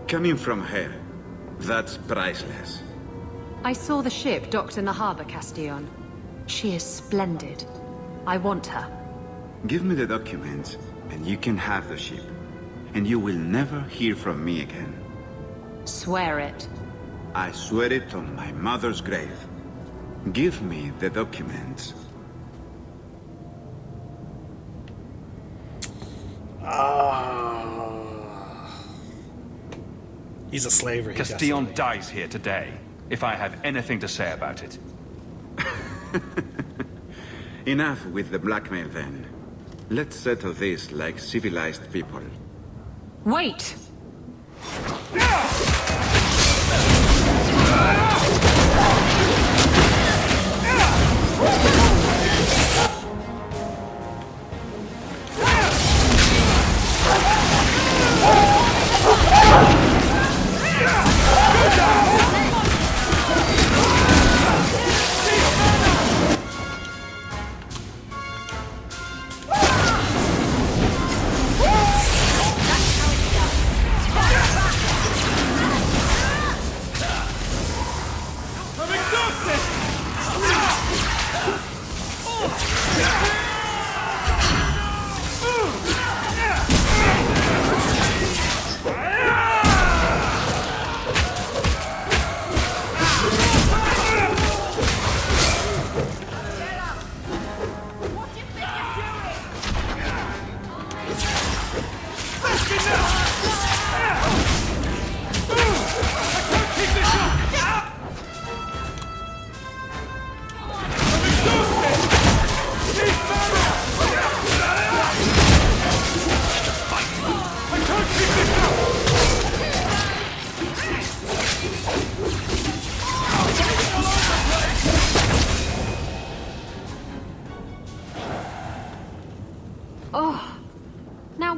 S21: Coming from her, that's priceless.
S7: I saw the ship docked in the harbor, Castillon. She is splendid. I want her.
S21: Give me the documents, and you can have the ship. And you will never hear from me again.
S7: Swear it.
S21: I swear it on my mother's grave. Give me the documents.
S1: He's a slaver.
S4: Castillon dies here today, if I have anything to say about it.
S21: Enough with the blackmail then. Let's settle this like civilized people.
S7: Wait!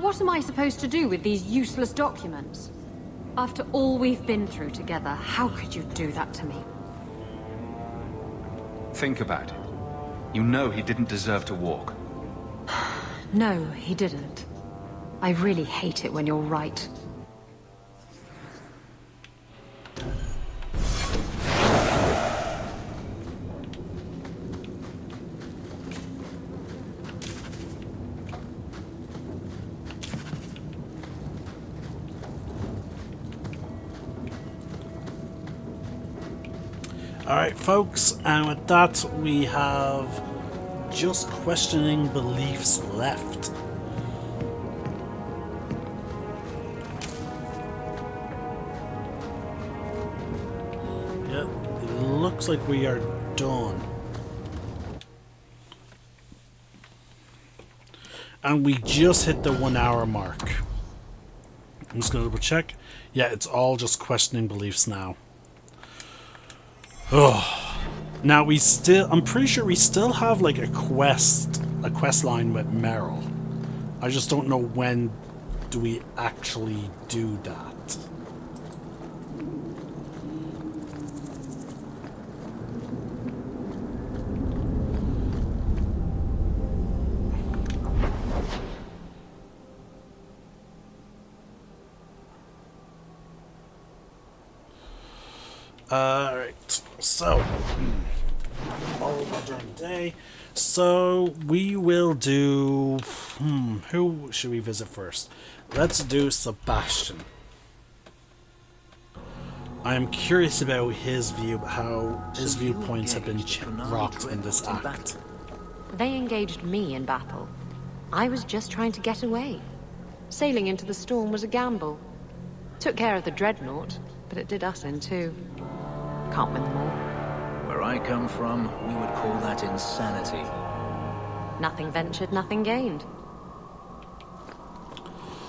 S7: What am I supposed to do with these useless documents? After all we've been through together, how could you do that to me?
S19: Think about it. You know he didn't deserve to walk.
S7: No, he didn't. I really hate it when you're right.
S1: Alright folks, and with that we have just questioning beliefs left. Yep, it looks like we are done. And we just hit the 1 hour mark. I'm just going to double check. Yeah, it's all just questioning beliefs now. Oh, now I'm pretty sure we still have like a quest line with Meryl. I just don't know when do we actually do that? Alright, so all during the day. So we will do who should we visit first? Let's do Sebastian. I am curious about his view, how his viewpoints have been rocked in this act.
S7: They engaged me in battle. I was just trying to get away. Sailing into the storm was a gamble. Took care of the dreadnought, but it did us in too. Can't win them all.
S2: Where I come from, we would call that insanity.
S7: Nothing ventured, nothing gained.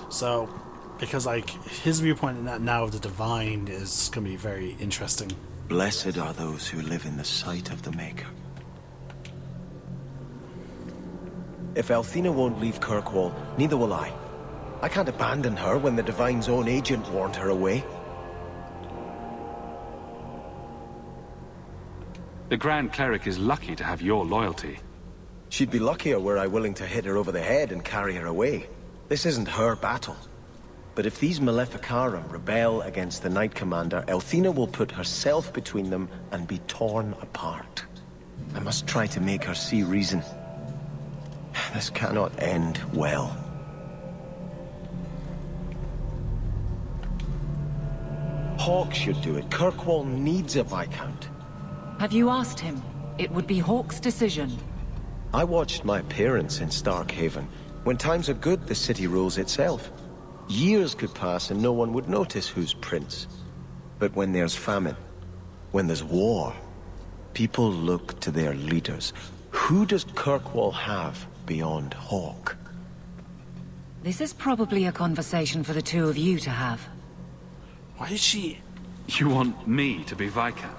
S1: So, because like his viewpoint in that now of the divine is going to be very interesting.
S9: Blessed are those who live in the sight of the Maker.
S22: If Althena won't leave Kirkwall, neither will I. I can't abandon her when the Divine's own agent warned her away.
S19: The Grand Cleric is lucky to have your loyalty.
S22: She'd be luckier were I willing to hit her over the head and carry her away. This isn't her battle. But if these Maleficarum rebel against the Knight Commander, Althena will put herself between them and be torn apart. I must try to make her see reason. This cannot end well. Hawke should do it. Kirkwall needs a Viscount.
S14: Have you asked him? It would be Hawke's decision.
S22: I watched my parents in Starkhaven. When times are good, the city rules itself. Years could pass and no one would notice who's prince. But when there's famine, when there's war, people look to their leaders. Who does Kirkwall have beyond Hawke?
S14: This is probably a conversation for the two of you to have.
S1: Why is she...
S19: You want me to be Viscount?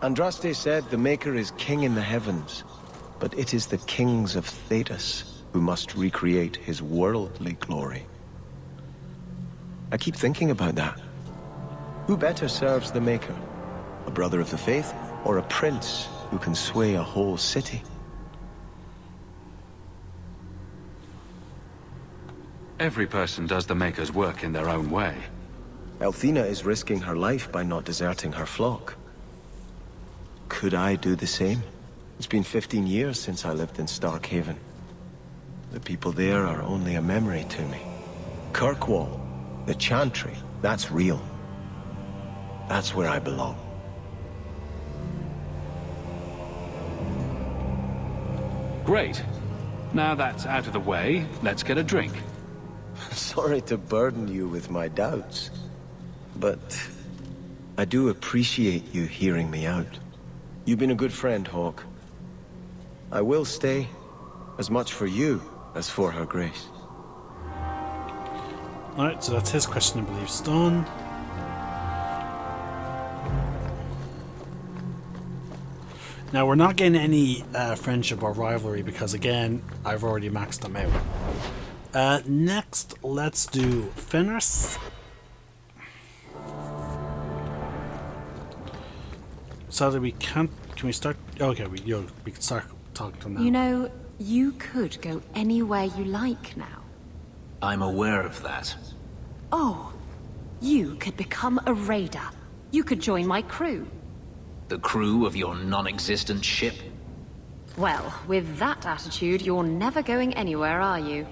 S22: Andraste said the Maker is king in the heavens, but it is the kings of Thedas who must recreate his worldly glory. I keep thinking about that. Who better serves the Maker? A brother of the faith, or a prince who can sway a whole city?
S19: Every person does the Maker's work in their own way.
S22: Althena is risking her life by not deserting her flock. Could I do the same? It's been 15 years since I lived in Starkhaven. The people there are only a memory to me. Kirkwall, the Chantry, that's real. That's where I belong.
S19: Great. Now that's out of the way, let's get a drink.
S22: Sorry to burden you with my doubts, but I do appreciate you hearing me out. You've been a good friend, Hawke. I will stay, as much for you as for her grace.
S1: Alright, so that's his question, I believe, done. Now, we're not getting any friendship or rivalry because, again, I've already maxed them out. Next, let's do Fenris. So that we can't... Can we start... Okay, we can start talking now.
S7: You know, you could go anywhere you like now.
S2: I'm aware of that.
S7: Oh, you could become a raider. You could join my crew.
S2: The crew of your non-existent ship?
S7: Well, with that attitude, you're never going anywhere, are you?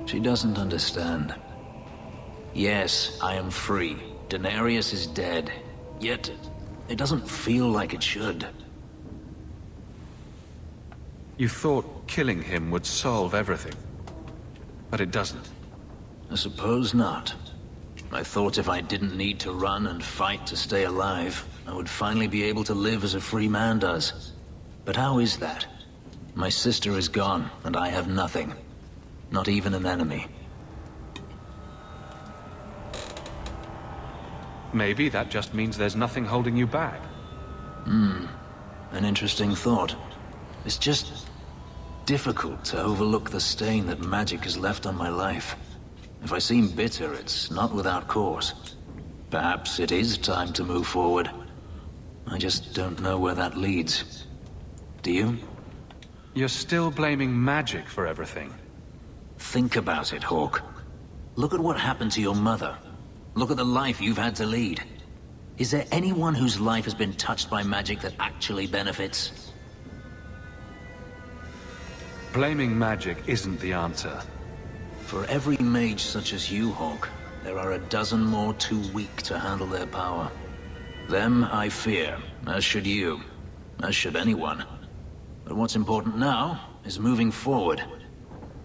S2: She doesn't understand. Yes, I am free. Daenerys is dead. Yet, it doesn't feel like it should.
S19: You thought killing him would solve everything. But it doesn't.
S2: I suppose not. I thought if I didn't need to run and fight to stay alive, I would finally be able to live as a free man does. But how is that? My sister is gone, and I have nothing. Not even an enemy.
S19: Maybe that just means there's nothing holding you back.
S2: An interesting thought. It's just... difficult to overlook the stain that magic has left on my life. If I seem bitter, it's not without cause. Perhaps it is time to move forward. I just don't know where that leads. Do you?
S19: You're still blaming magic for everything.
S2: Think about it, Hawk. Look at what happened to your mother. Look at the life you've had to lead. Is there anyone whose life has been touched by magic that actually benefits?
S19: Blaming magic isn't the answer.
S2: For every mage such as you, Hawk, there are a dozen more too weak to handle their power. Them I fear, as should you, as should anyone. But what's important now is moving forward.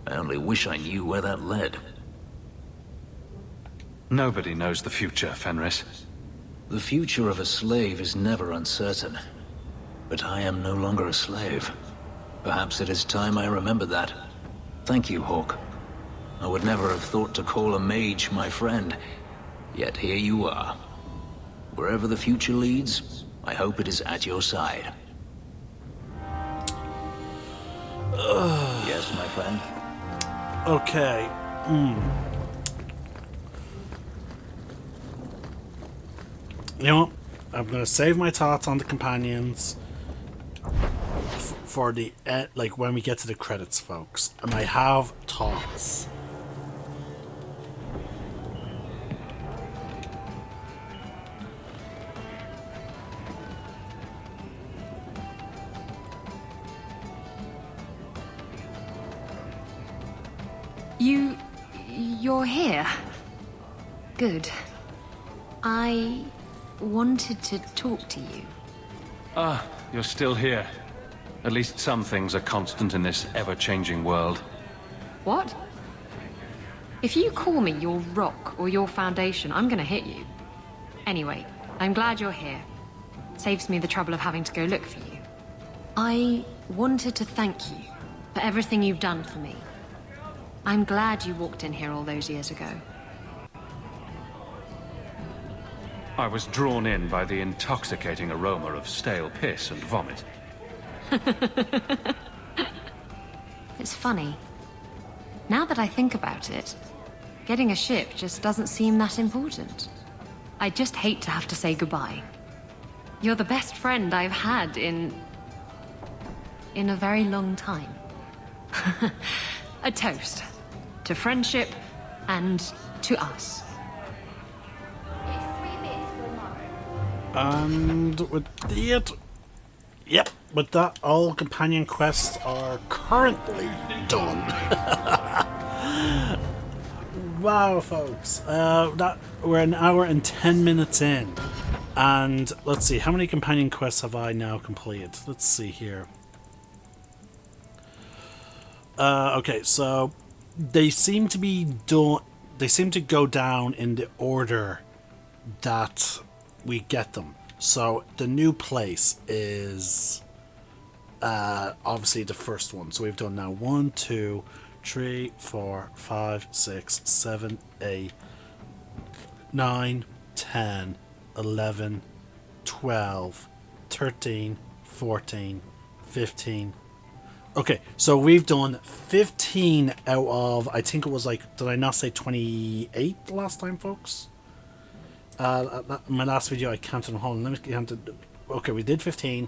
S2: I only wish I knew where that led.
S19: Nobody knows the future, Fenris.
S2: The future of a slave is never uncertain. But I am no longer a slave. Perhaps it is time I remembered that. Thank you, Hawk. I would never have thought to call a mage my friend. Yet here you are. Wherever the future leads, I hope it is at your side. Yes, my friend?
S1: Okay. You know what? I'm gonna save my thoughts on the companions for the like when we get to the credits, folks. And I have thoughts.
S7: You're here. Good. I wanted to talk to you.
S19: Ah, you're still here. At least some things are constant in this ever-changing world.
S7: What? If you call me your rock or your foundation, I'm gonna hit you. Anyway, I'm glad you're here. Saves me the trouble of having to go look for you. I wanted to thank you for everything you've done for me. I'm glad you walked in here all those years ago.
S19: I was drawn in by the intoxicating aroma of stale piss and vomit.
S7: It's funny. Now that I think about it, getting a ship just doesn't seem that important. I just hate to have to say goodbye. You're the best friend I've had in a very long time. A toast to friendship and to us.
S1: And with that, yep, with that, all companion quests are currently done. Wow, folks, that we're an hour and 10 minutes in, and let's see, how many companion quests have I now completed? Let's see here. Okay, so they seem to be done. They seem to go down in the order that we get them. So the new place is obviously the first one. So we've done now 1, 2, 3, 4, 5, 6, 7, 8, 9, 10, 11, 12, 13, 14, 15. Okay, so we've done 15 out of, I think it was like, did I not say 28 last time, folks? My last video I counted on hold. Let me count it. Okay, we did 15.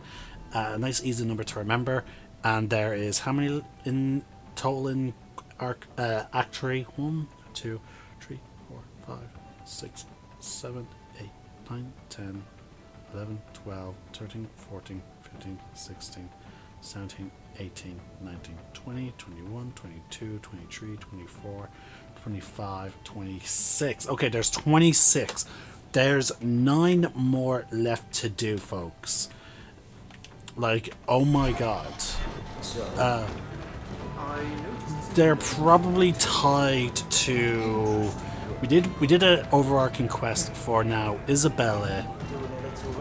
S1: A nice easy number to remember. And there is how many in total in Act 3? 1, 2, 3, 4, 5, 6, 7, 8, 9, 10, 11, 12, 13, 14, 15, 16, 17, 18, 19, 20, 21, 22, 23, 24, 25, 26. Okay, there's 26. There's 9 more left to do, folks. Like, oh my god. They're probably tied to... We did an overarching quest for now Isabella,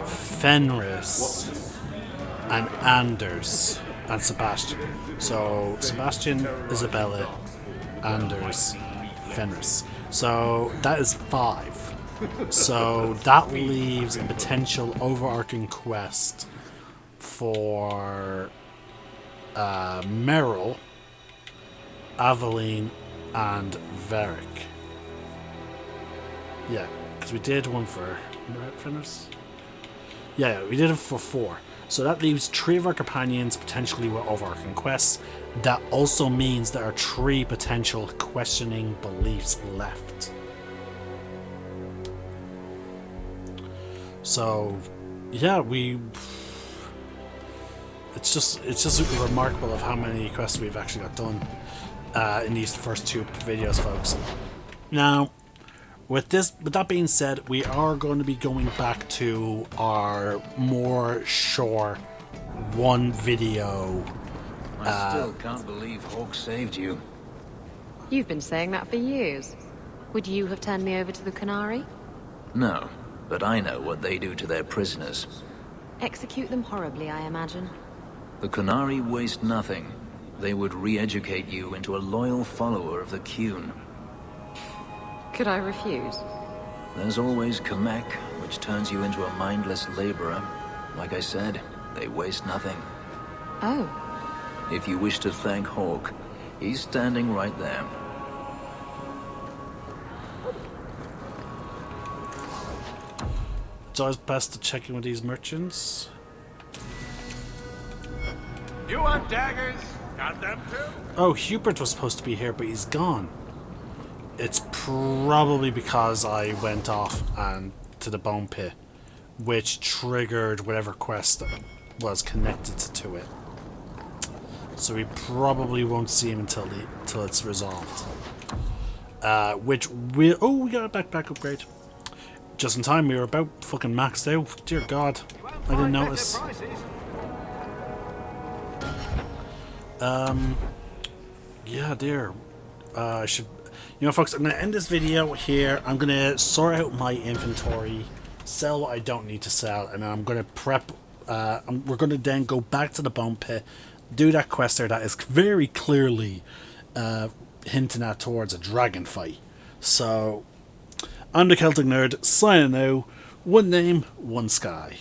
S1: Fenris, and Anders, and Sebastian. So, Sebastian, Isabella, Anders, Fenris. So, that is 5. So, that leaves a potential overarching quest for Meryl Aveline, and Varric. Yeah, because we did one for Fenris. Yeah, we did it for 4. So that leaves 3 of our companions potentially with overarching quests. That also means there are 3 potential questioning beliefs left. So, yeah, it's just remarkable of how many quests we've actually got done in these first 2 videos, folks. Now, with that being said, we are going to be going back to our more short 1 video.
S2: I still can't believe Hawk saved you.
S7: You've been saying that for years. Would you have turned me over to the Canary?
S2: No, but I know what they do to their prisoners.
S7: Execute them horribly, I imagine.
S2: The Canary waste nothing. They would re-educate you into a loyal follower of the Qun.
S7: Could I refuse?
S2: There's always Kamek, which turns you into a mindless laborer. Like I said, they waste nothing.
S7: Oh.
S2: If you wish to thank Hawk, he's standing right there.
S1: It's always best to check in with these merchants.
S15: You want daggers? Got them too?
S1: Oh, Hubert was supposed to be here, but he's gone. It's probably because I went off and to the bone pit, which triggered whatever quest that was connected to it. So we probably won't see him until it's resolved. Which will... Oh, we got a backpack upgrade. Just in time, we were about fucking maxed out. Dear God, I didn't notice. Yeah, dear. I should... You know, folks, I'm going to end this video here. I'm going to sort out my inventory, sell what I don't need to sell, and then I'm going to prep... we're going to then go back to the bone pit, do that quest there that is very clearly hinting at towards a dragon fight. So, I'm the Celtic Nerd, signing out. One name, one sky.